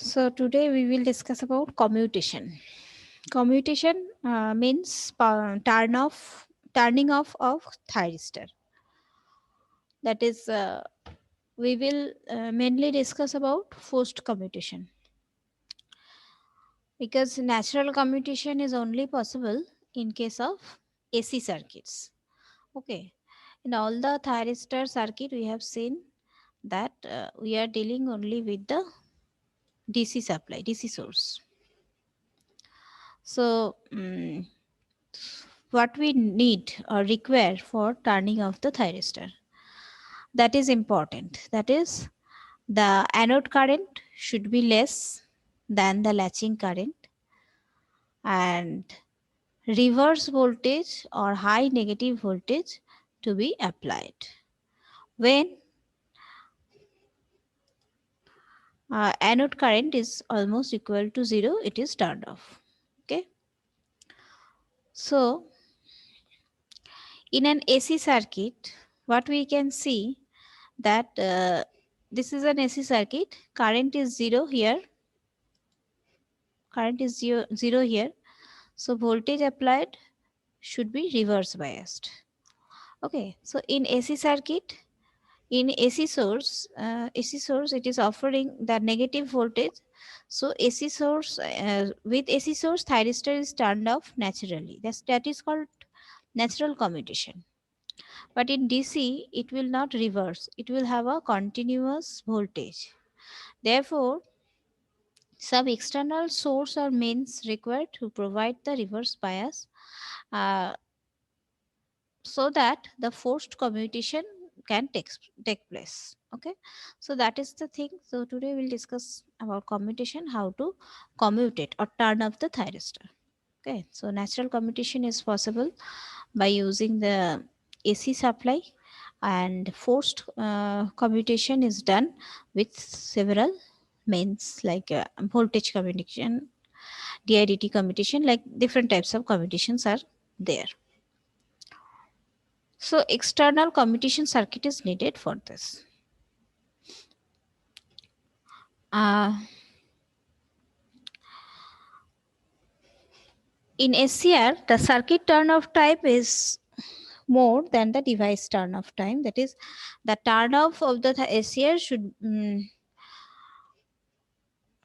So today we will discuss about commutation. Commutation means turning off of thyristor. That is, we will mainly discuss about forced commutation because natural commutation is only possible in case of AC circuits. Okay, in all the thyristor circuit we have seen that we are dealing only with the DC supply, DC source. So what we need or require for turning off the thyristor, that is important. That is, the anode current should be less than the latching current, and reverse voltage or high negative voltage to be applied. When anode current is almost equal to 0, it is turned off. Okay, so in an AC circuit, what we can see that this is an AC circuit. Current is 0 here. Current is zero here. So voltage applied should be reverse biased. Okay. So in AC circuit, in AC source, it is offering the negative voltage. So AC source with AC source, thyristor is turned off naturally. That is called natural commutation. But in DC, it will not reverse. It will have a continuous voltage. Therefore, some external source or means required to provide the reverse bias uh, so that the forced commutation can take place. Okay, so that is the thing. So today we'll discuss about commutation, how to commute it or turn off the thyristor. Okay, so natural commutation is possible by using the AC supply, and forced commutation is done with several means like voltage commutation, DIDT commutation, like different types of commutations are there. So external commutation circuit is needed for this. Uh, in SCR, the circuit turn off time is more than the device turn off time. That is, the turn off of the SCR should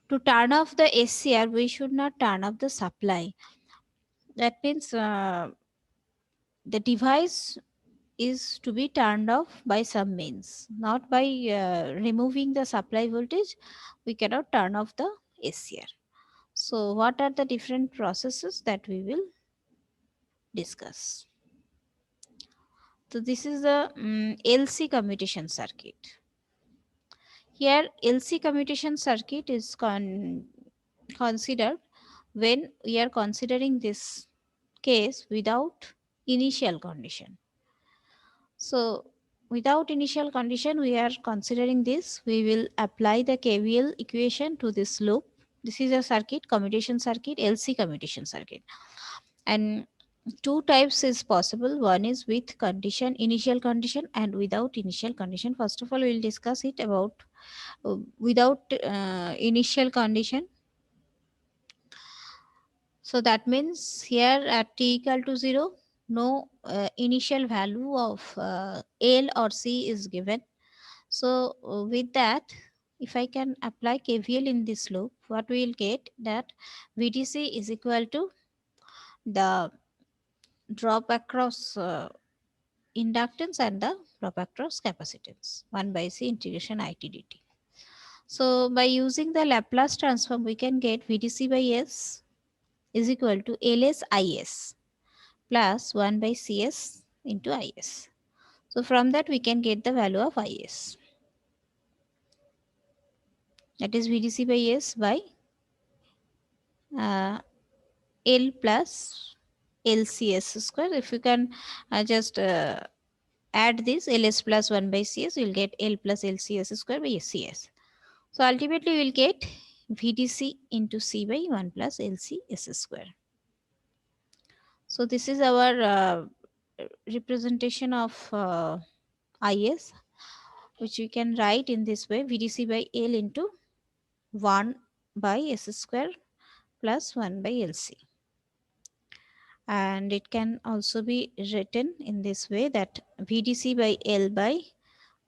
to turn off the SCR, we should not turn off the supply. That means the device is to be turned off by some means, not by removing the supply voltage. We cannot turn off the SCR. So, what are the different processes that we will discuss? So, this is the LC commutation circuit. Here, LC commutation circuit is considered when we are considering this case without initial condition. So, without initial condition, we are considering this. We will apply the KVL equation to this loop. This is a circuit, commutation circuit, LC commutation circuit. And two types is possible. One is with condition, initial condition, and without initial condition. First of all, we will discuss it about without initial condition. So that means here at t equal to 0, no initial value of L or C is given. So with that, if I can apply KVL in this loop, what we will get that VDC is equal to the drop across inductance and the drop across capacitance, 1 by C integration IT dt. So by using the Laplace transform, we can get VDC by S is equal to LS IS plus 1 by Cs into Is. So from that we can get the value of Is. That is VDC by S by uh, L plus LCS square. If you can just add this LS plus 1 by Cs, you will get L plus LCS square by Cs. So ultimately we will get VDC into C by 1 plus LCS square. So this is our representation of Is, which we can write in this way: VDC by L into 1 by S square plus 1 by LC. And it can also be written in this way, that VDC by L by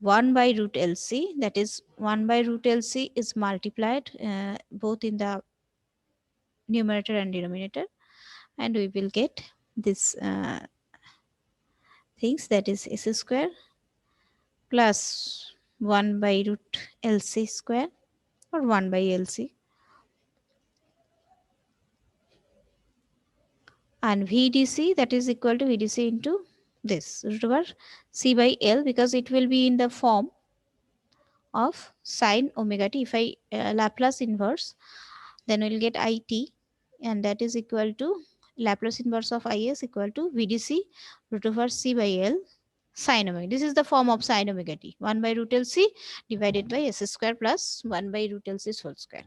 1 by root LC, that is 1 by root LC is multiplied both in the numerator and denominator, and we will get this things, that is S square plus 1 by root LC square, or 1 by LC, and VDC, that is equal to VDC into this root over C by L, because it will be in the form of sine omega t. If I Laplace inverse, then we'll get IT, and that is equal to Laplace inverse of IS equal to VDC root over C by L sine omega. This is the form of sine omega t, 1 by root LC divided by S square plus 1 by root LC whole square.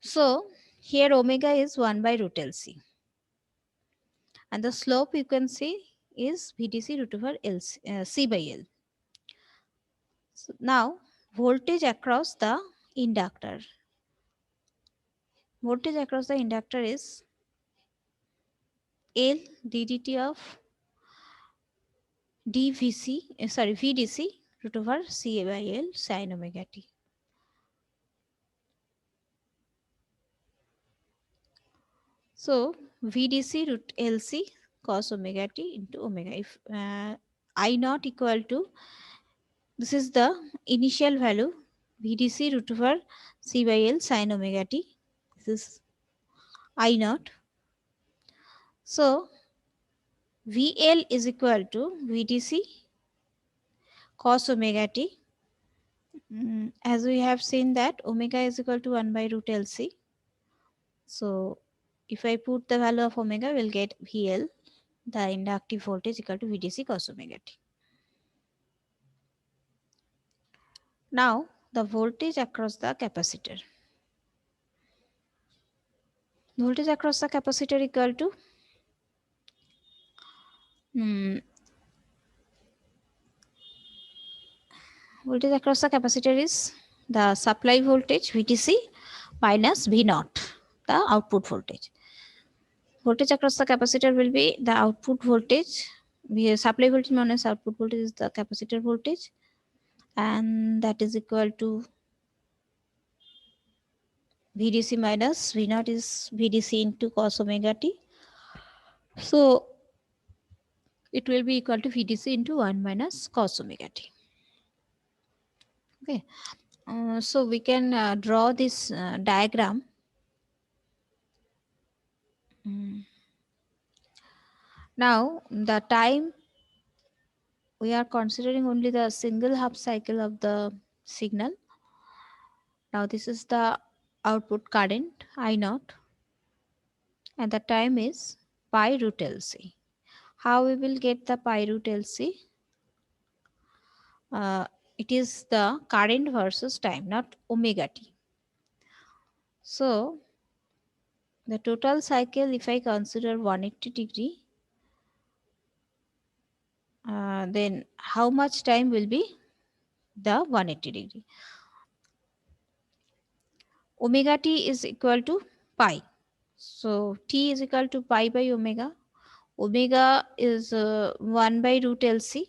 So here omega is 1 by root LC, and the slope you can see is VDC root over C by L. So now voltage across the inductor. Voltage across the inductor is L ddt of VDC root over C by L sin omega t. So VDC root LC cos omega t into omega. If I not equal to, this is the initial value, VDC root over C by L sin omega t. This is I naught. So VL is equal to VDC cos omega t. As we have seen that omega is equal to 1 by root LC. So if I put the value of omega, we'll get VL, the inductive voltage, equal to VDC cos omega t. Now the voltage across the capacitor. Voltage across the capacitor equal to voltage across the capacitor is the supply voltage VTC minus V naught, the output voltage. Voltage across the capacitor will be the output voltage. Supply voltage minus output voltage is the capacitor voltage, and that is equal to VDC minus V naught is VDC into cos omega t. So it will be equal to VDC into 1 minus cos omega t. Okay. So we can draw this diagram. Now the time, we are considering only the single half cycle of the signal. Now this is the output current I naught, and the time is pi root LC. How we will get the pi root LC? It is the current versus time, not omega t. So the total cycle, if I consider 180 degree, then how much time will be the 180 degree? Omega t is equal to pi. So t is equal to pi by omega. Omega is 1 by root LC.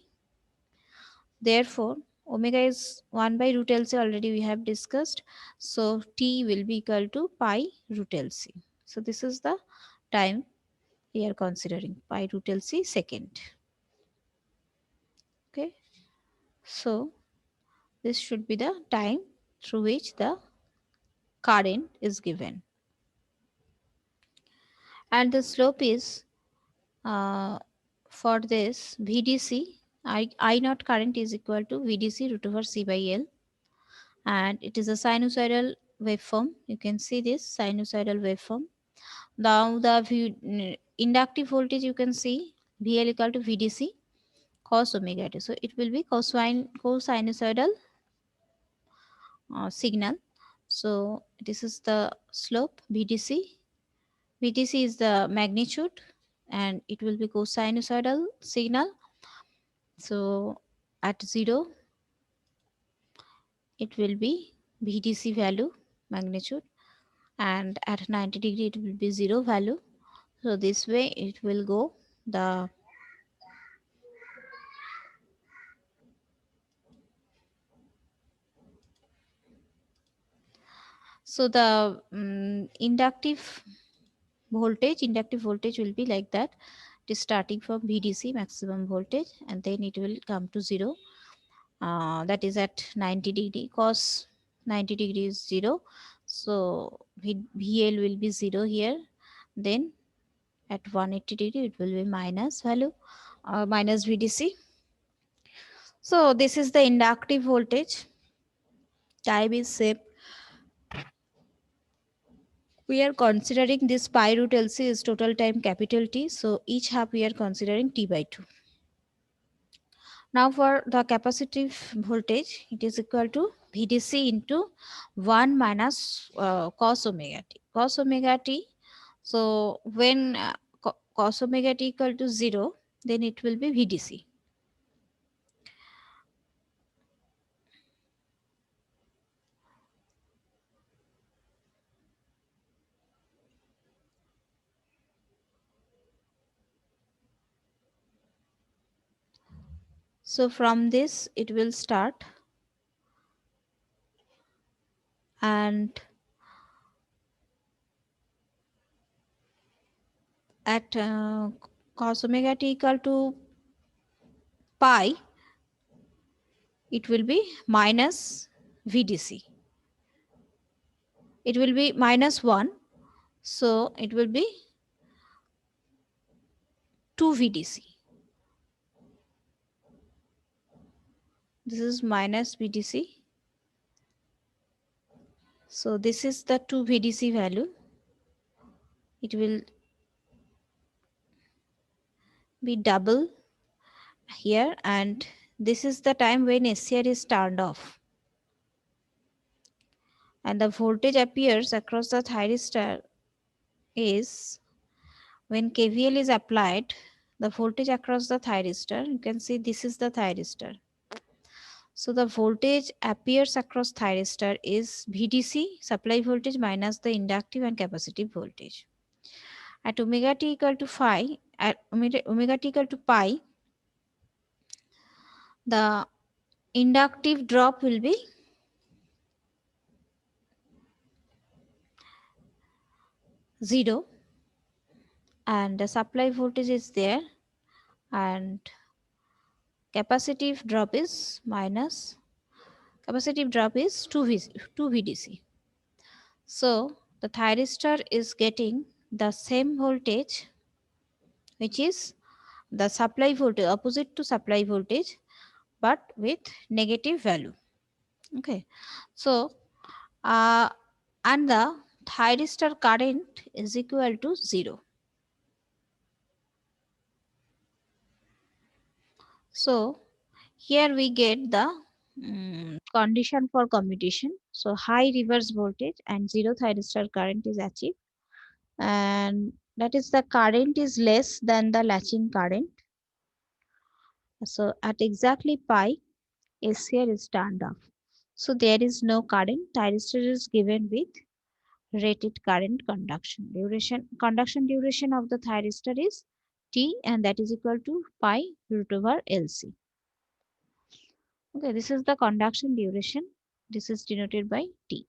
Therefore, omega is 1 by root LC, already we have discussed. So t will be equal to pi root LC. So this is the time we are considering, pi root LC second. Okay. So this should be the time through which the current is given. And the slope is for this VDC, I naught current is equal to VDC root over C by L, and it is a sinusoidal waveform. You can see this sinusoidal waveform. Now the inductive voltage, you can see VL equal to VDC cos omega t. So it will be cosinusoidal signal. So this is the slope VDC. VDC is the magnitude, and it will be cosinusoidal signal. So at 0, it will be VDC value magnitude, and at 90 degree it will be 0 value. So this way it will go. The so the inductive voltage will be like that. It is starting from VDC maximum voltage, and then it will come to 0. That is at 90 degree, cos 90 degree is 0. So VL will be 0 here. Then at 180 degree it will be minus value, minus VDC. So this is the inductive voltage. Time is same. We are considering this pi root LC is total time capital T. So each half we are considering T by 2. Now for the capacitive voltage, it is equal to VDC into 1 minus cos omega t. Cos omega t. So when cos omega t equal to 0, then it will be VDC. So from this it will start, and at cos omega t equal to pi, it will be minus VDC. It will be minus 1. So it will be 2 VDC. This is minus VDC. So this is the 2 VDC value. It will be double here, and this is the time when SCR is turned off. And the voltage appears across the thyristor is when KVL is applied, the voltage across the thyristor, you can see this is the thyristor. So the voltage appears across thyristor is VDC, supply voltage, minus the inductive and capacitive voltage. At omega t equal to phi, at omega t equal to pi, the inductive drop will be 0, and the supply voltage is there, and capacitive drop is 2 VDC. So the thyristor is getting the same voltage, which is the supply voltage, opposite to supply voltage, but with negative value. Okay. So uh, and the thyristor current is equal to 0. So here we get the condition for commutation. So high reverse voltage and 0 thyristor current is achieved, and that is the current is less than the latching current. So at exactly pi, SCR is turned off. So there is no current. Thyristor is given with rated current conduction duration. Conduction duration of the thyristor is T, and that is equal to pi root over LC. Okay, this is the conduction duration. This is denoted by T.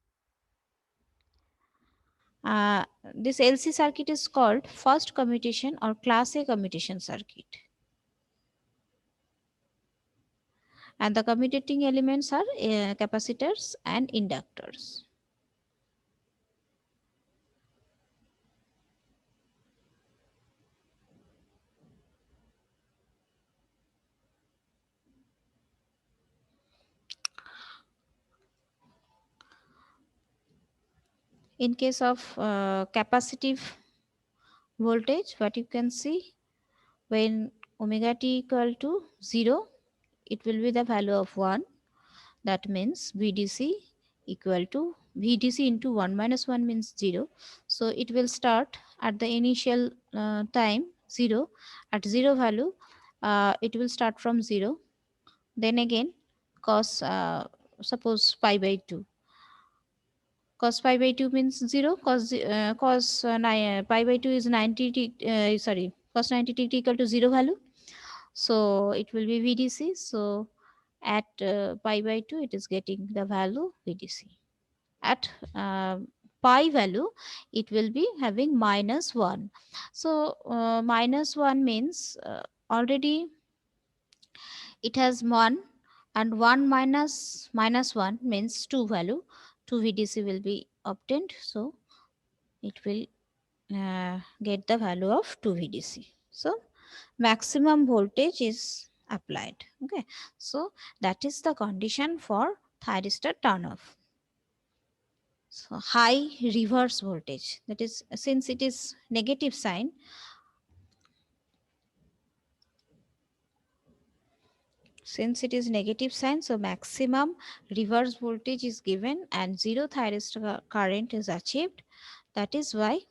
This LC circuit is called first commutation or class A commutation circuit. And the commutating elements are capacitors and inductors. In case of capacitive voltage, what you can see, when omega t equal to 0, it will be the value of 1. That means VDC equal to VDC into 1 minus 1 means 0. So it will start at the initial time 0. At 0 value, it will start from 0. Then again cos suppose pi by 2. Cos pi by 2 means 0. Pi by 2 is 90 sorry, cos 90 equal to 0 value. So it will be VDC. So at pi by 2 it is getting the value VDC. At pi value it will be having -1. So -1 means already it has 1, and 1 minus -1 means 2 value. 2 VDC will be obtained. So it will get the value of 2 VDC. So maximum voltage is applied. Okay, so that is the condition for thyristor turn off. So high reverse voltage, that is, since it is negative sign, so maximum reverse voltage is given and zero thyristor current is achieved. That is why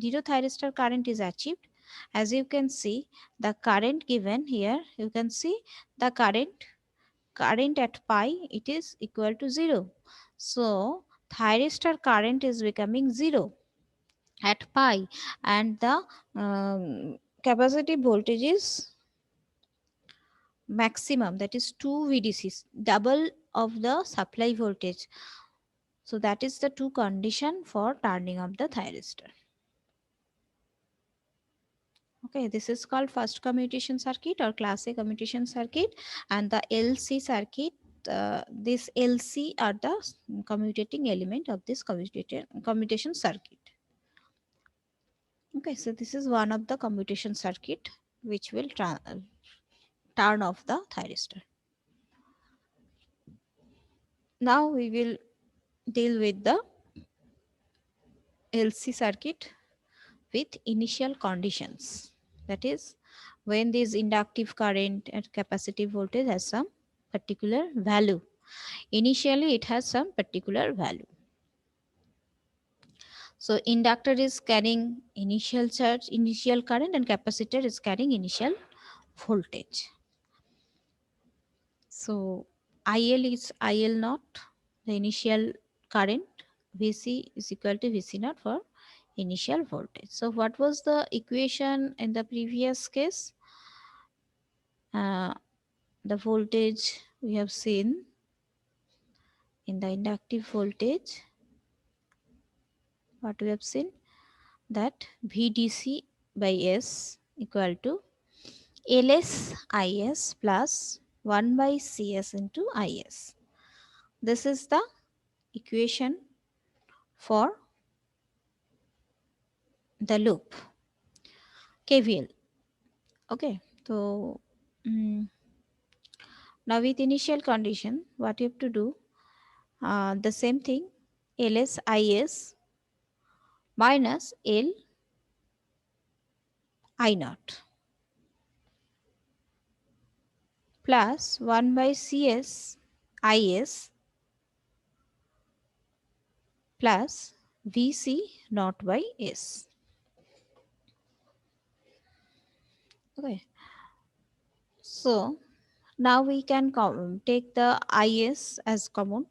zero thyristor current is achieved. As you can see, the current given here, you can see the current at pi, it is equal to 0. So thyristor current is becoming 0 at pi, and the capacitive voltage is maximum, that is 2 VDC, double of the supply voltage. So that is the two condition for turning of the thyristor. Okay, this is called first commutation circuit or class A commutation circuit, and the LC circuit. This LC are the commutating element of this commutation circuit. Okay, so this is one of the commutation circuit which will turn off the thyristor. Now we will deal with the LC circuit with initial conditions. That is, when this inductive current and capacitive voltage has some particular value. Initially, it has some particular value. So, inductor is carrying initial charge, initial current, and capacitor is carrying initial voltage. So, IL is IL naught, the initial current. VC is equal to VC naught for initial voltage. So, what was the equation in the previous case? Uh, the voltage we have seen in the inductive voltage, what we have seen, that VDC by S equal to LS IS plus 1 by CS into IS. This is the equation for the loop KVL. Okay, so now with initial condition, what you have to do, the same thing, LS IS minus L I naught plus 1 by CS IS plus VC naught by S. Okay, so now we can take the IS as common.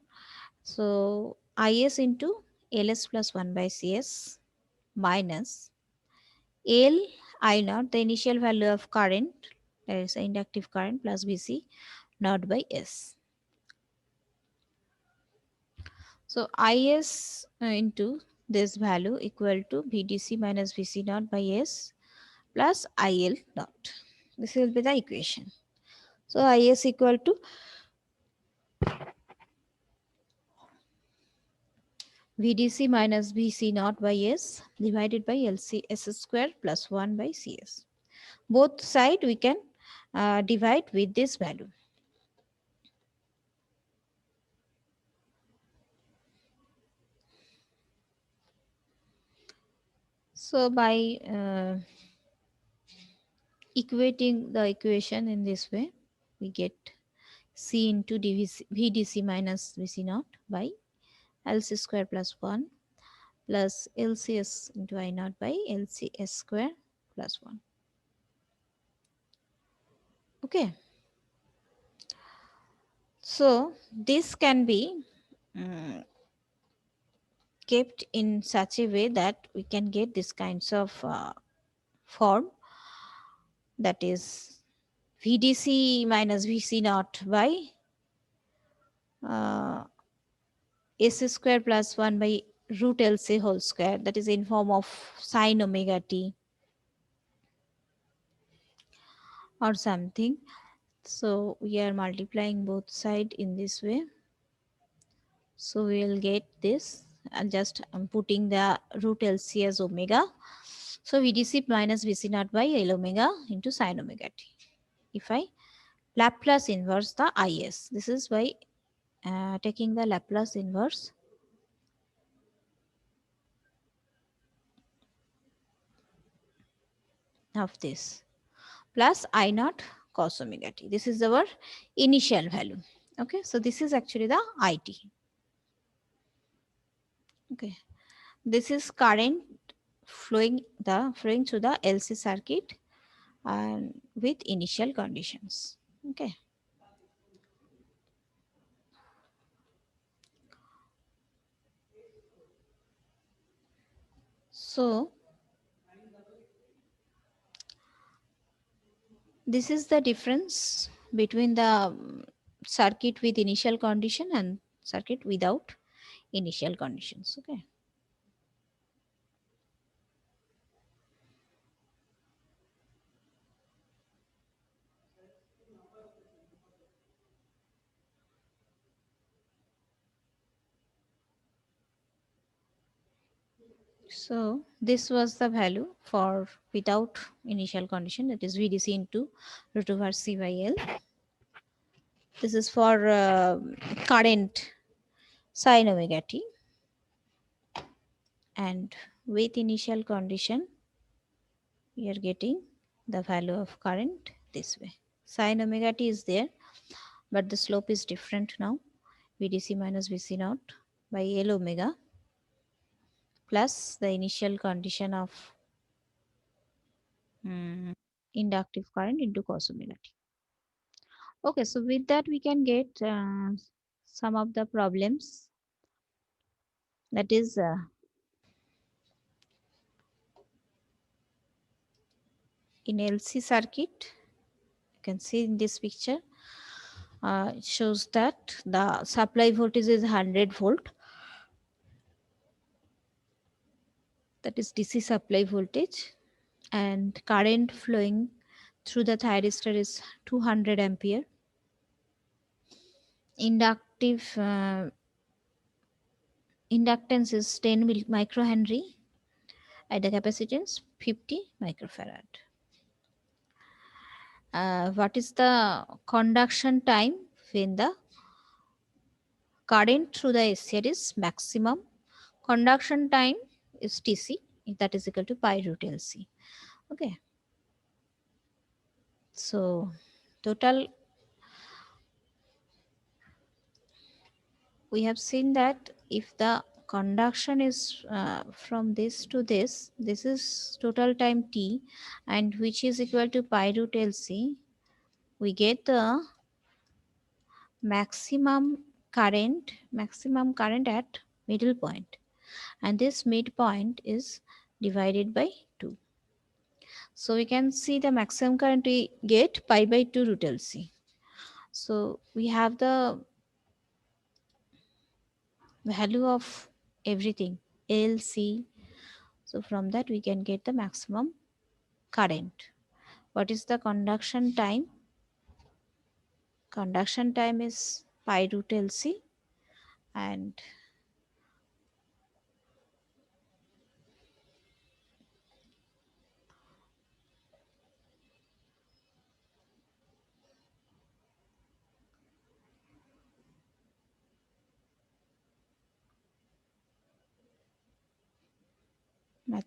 So IS into LS plus 1 by CS minus L I naught, the initial value of current, that is inductive current, plus VC naught by S. So IS into this value equal to VDC minus VC naught by S plus IL naught. This will be the equation. So IS equal to VDC minus VC naught by S divided by LCS square plus 1 by CS. Both side we can divide with this value. So by equating the equation in this way, we get C into VDC minus VC naught by LC square plus 1 plus LCS into I naught by LCS square plus 1. Okay. So this can be kept in such a way that we can get this kinds of form, that is VDC minus VC naught by uh, S square plus 1 by root LC whole square, that is in form of sine omega t or something. So we are multiplying both side in this way. So we will get this, and just I'm putting the root LC as omega. So VDC minus VC naught by L omega into sine omega t. If I Laplace inverse the IS, this is by taking the Laplace inverse of this, plus I naught cos omega t. This is our initial value. Okay, so this is actually the IT. Okay, this is current flowing through the LC circuit and with initial conditions. Okay, so this is the difference between the circuit with initial condition and circuit without initial conditions. Okay, so this was the value for without initial condition, that is VDC into root over C by L. This is for current sine omega t, and with initial condition we are getting the value of current this way. Sine omega t is there, but the slope is different now. VDC minus VC naught by L omega plus the initial condition of mm, inductive current into cos omega t. Okay, so with that we can get some of the problems, that is in LC circuit. You can see in this picture, it shows that the supply voltage is 100 volt, that is DC supply voltage, and current flowing through the thyristor is 200 ampere. Inductive inductance is 10 microhenry, and the capacitance 50 microfarad. What is the conduction time when the current through the SCR is maximum? Conduction time is TC, that is equal to pi root LC. Okay, so total we have seen that if the conduction is from this to this is total time t, and which is equal to pi root LC, we get the maximum current at middle point, and this midpoint is divided by 2. So we can see the maximum current we get pi by 2 root LC. So we have the value of everything LC. So from that we can get the maximum current. What is the conduction time? Conduction time is pi root LC, and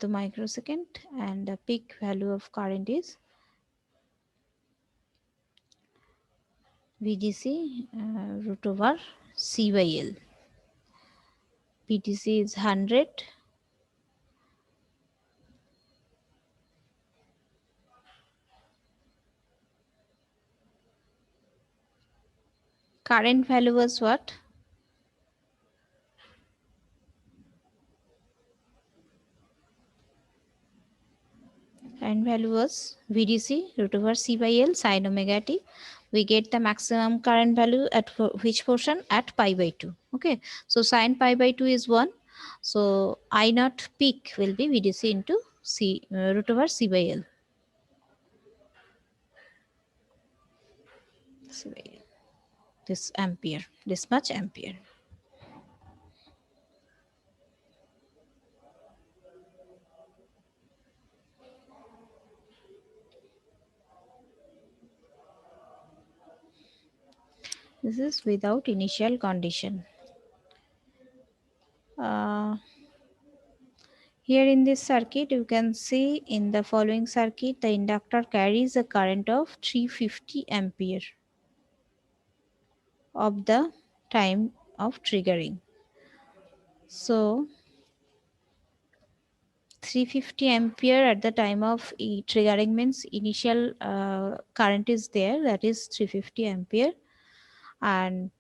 microsecond, and the peak value of current is VDC root over C by L. VDC is 100. Current value was what? Current value was VDC root over C by L sine omega t. We get the maximum current value at which portion? At pi by 2. Okay. So sine pi by 2 is 1. So I naught peak will be VDC into C root over C by L. C by L. This ampere, this much ampere. This is without initial condition. Uh, Here in this circuit, you can see in the following circuit, the inductor carries a current of 350 ampere of the time of triggering. So 350 ampere at the time of triggering means initial current is there, that is 350 ampere, and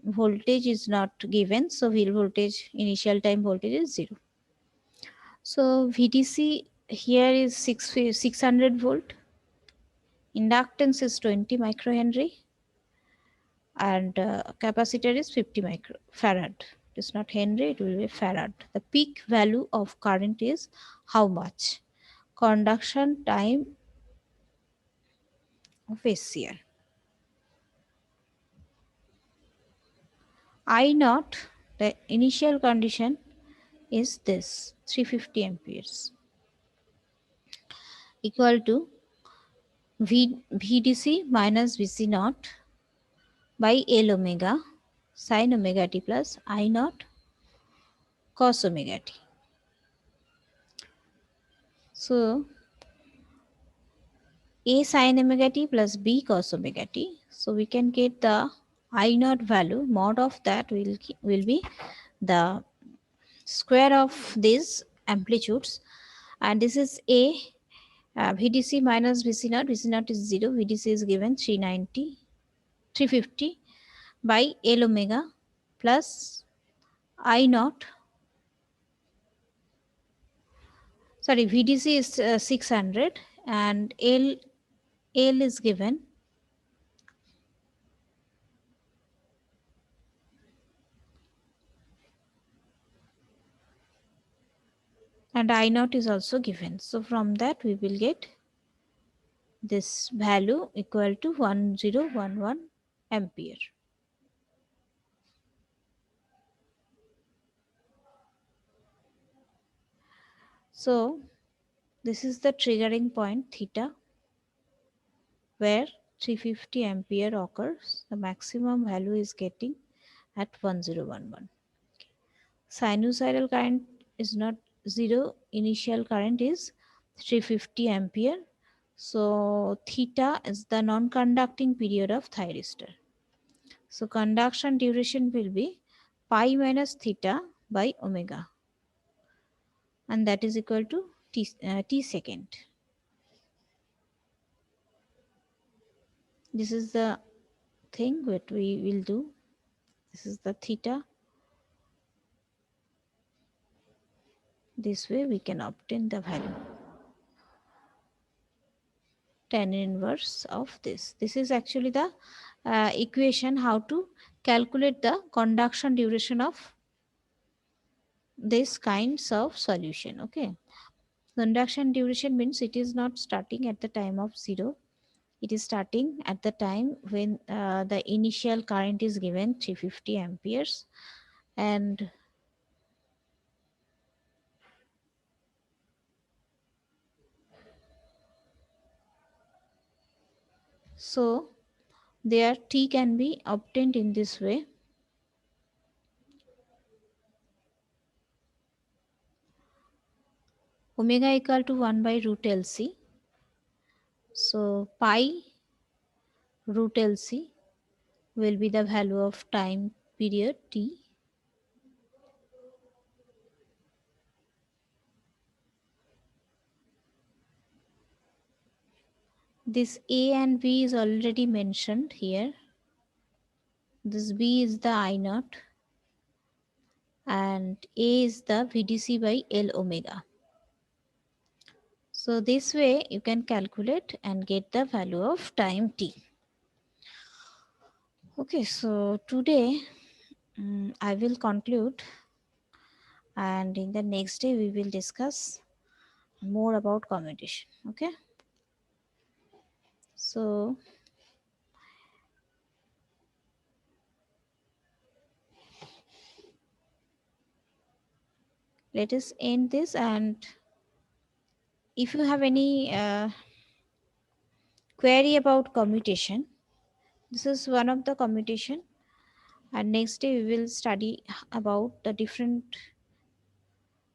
voltage is not given, so wheel voltage, initial time voltage is 0. So VDC here is 600 volt, inductance is 20 microhenry, and capacitor is 50 microfarad. It is not henry, it will be farad. The peak value of current is how much? Conduction time of SCR. I naught, the initial condition is this 350 amperes, equal to VDC minus VC naught by L omega sin omega t plus I naught cos omega t. So A sin omega t plus B cos omega t. So we can get the I naught value. Mod of that will be the square of these amplitudes, and this is A VDC minus VC naught. VC naught is 0. VDC is given 390, 350 by L omega plus I naught. Sorry, VDC is 600 and L is given and I naught is also given. So from that we will get this value equal to 1011 ampere. So this is the triggering point theta where 350 ampere occurs. The maximum value is getting at 1011. Sinusoidal current is not 0. Initial current is 350 ampere. So theta is the non-conducting period of thyristor. So conduction duration will be pi minus theta by omega, and that is equal to t second. This is the thing that we will do. This is the theta. This way we can obtain the value tan inverse of this. This is actually the equation how to calculate the conduction duration of this kinds of solution. Okay, conduction duration means it is not starting at the time of 0. It is starting at the time when the initial current is given 350 amperes, and so their T can be obtained in this way. Omega equal to 1 by root LC. So pi root LC will be the value of time period T. This A and B is already mentioned here. This B is the I naught and A is the VDC by L omega. So this way you can calculate and get the value of time t. Okay, so today I will conclude, and in the next day we will discuss more about commutation. Okay, so let us end this, and if you have any query about commutation, this is one of the commutation, and next day we will study about the different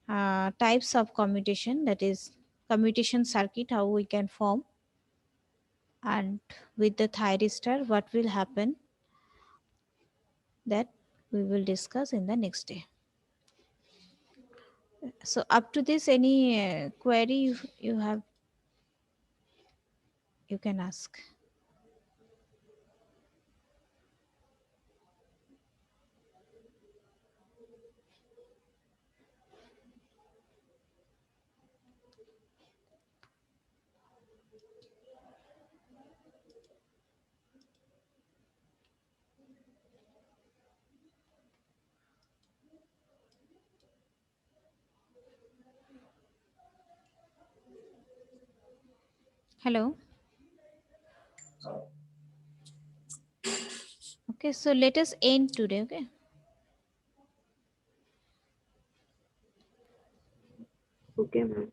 types of commutation, that is commutation circuit, how we can form, and with the thyristor what will happen, that we will discuss in the next day. So up to this, any query you have, you can ask. Hello. Okay, so let us end today. Okay. Okay, ma'am.